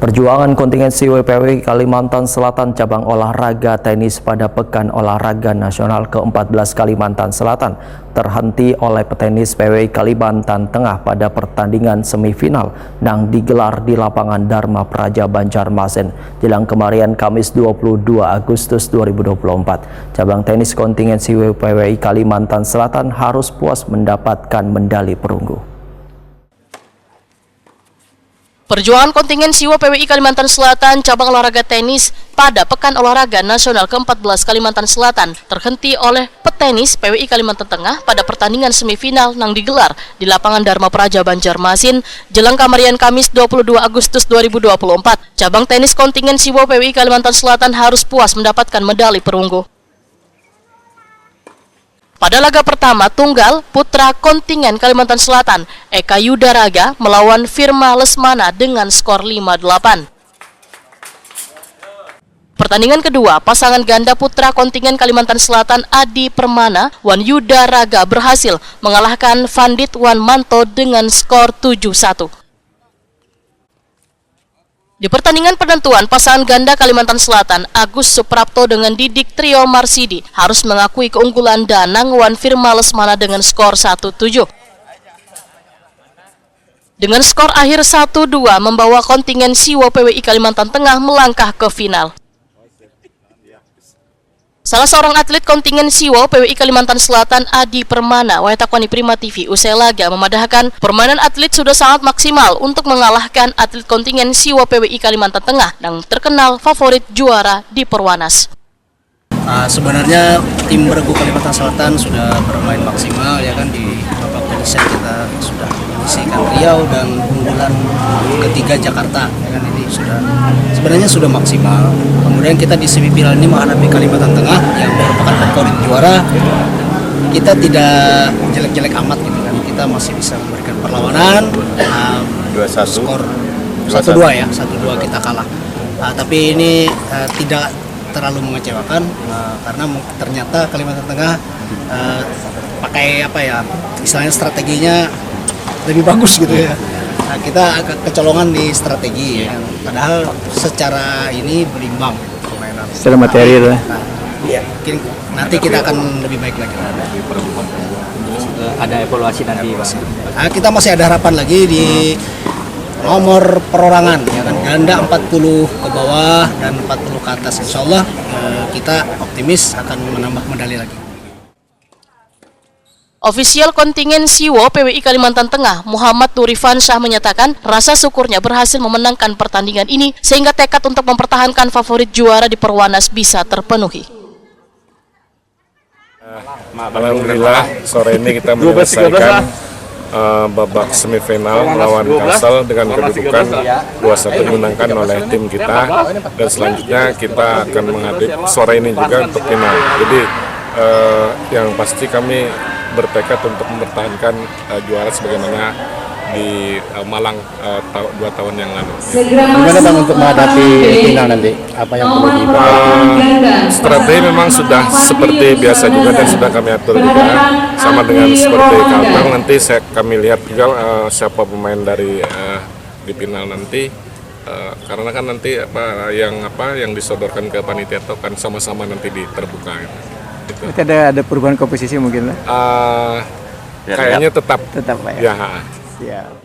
Perjuangan kontingensi WPWI Kalimantan Selatan cabang olahraga tenis pada Pekan Olahraga Nasional ke-14 Kalimantan Selatan terhenti oleh petenis PWI Kalimantan Tengah pada pertandingan semifinal yang digelar di lapangan Dharma Praja Banjarmasin jelang kemarin Kamis 22 Agustus 2024. Cabang tenis kontingensi WPWI Kalimantan Selatan harus puas mendapatkan medali perunggu. Perjuangan kontingensi WPWI Kalimantan Selatan cabang olahraga tenis pada Pekan Olahraga Nasional ke-14 Kalimantan Selatan terhenti oleh petenis PWI Kalimantan Tengah pada pertandingan semifinal yang digelar di lapangan Dharma Praja Banjarmasin jelang kamarian Kamis 22 Agustus 2024. Cabang tenis kontingensi WPWI Kalimantan Selatan harus puas mendapatkan medali perunggu. Pada laga pertama tunggal putra kontingen Kalimantan Selatan, Eka Yudaraga melawan Firma Lesmana dengan skor 5-8. Pertandingan kedua, pasangan ganda putra kontingen Kalimantan Selatan Adi Permana, Wan Yudaraga berhasil mengalahkan Vandit Wan Manto dengan skor 7-1. Di pertandingan penentuan, pasangan ganda Kalimantan Selatan Agus Suprapto dengan Didik Trio Marsidi harus mengakui keunggulan Danang Wan Firma Lesmana dengan skor 1-7. Dengan skor akhir 1-2 membawa kontingen WPWI Kalimantan Tengah melangkah ke final. Salah seorang atlet kontingen WPWI Kalimantan Selatan Adi Permana, Wahetakwani Prima TV, usai laga memadahkan permainan atlet sudah sangat maksimal untuk mengalahkan atlet kontingen WPWI Kalimantan Tengah yang terkenal favorit juara di Perwanas. Sebenarnya tim bergu Kalimantan Selatan sudah bermain maksimal ya kan, di babak penyisian kita sudah menyisihkan Riau dan unggulan ketiga Jakarta ya kan, ini sebenarnya sudah maksimal. Kemudian kita di semifinal ini menghadapi Kalimantan Tengah yang merupakan favorit juara. Kita tidak jelek-jelek amat gitu kan, kita masih bisa memberikan perlawanan. 2-1 skor 1-2 ya, 1-2 kita kalah. Tapi ini tidak terlalu mengecewakan karena ternyata Kalimantan Tengah pakai apa ya, istilahnya strateginya lebih bagus gitu ya. Kita agak kecolongan di strategi ya. Padahal secara ini berimbang permainan. Secara materi itu. Ya, mungkin nanti kita akan lebih baik lagi. Ada evaluasi nanti. Kita masih ada harapan lagi di nomor perorangan ya kan, ganda 40 ke bawah dan 40 ke atas. Insya Allah kita optimis akan menambah medali lagi. Ofisial kontingen WPWI Kalimantan Tengah Muhammad Nurifan Syah menyatakan rasa syukurnya berhasil memenangkan pertandingan ini sehingga tekad untuk mempertahankan favorit juara di Perwanas bisa terpenuhi. Alhamdulillah sore ini kita menyelesaikan babak semifinal melawan Kalsel dengan kedudukan 2-1 dimenangkan oleh tim kita, dan selanjutnya kita akan menghadapi sore ini juga untuk final. Jadi yang pasti kami bertekad untuk mempertahankan juara sebagaimana di Malang 2 tahun yang lalu. Gimana Bang untuk menghadapi final nanti? Apa yang perlu diperhatikan? Strategi memang sudah seperti biasa juga dan sudah kami atur juga, sama dengan seperti Kalteng. Nanti kami lihat juga siapa pemain dari di final nanti, karena kan nanti yang disodorkan ke panitia itu kan sama-sama nanti terbuka. Gitu. Berarti ada perubahan komposisi mungkin lah? Kayaknya tetap Pak ya? Ya. Siap.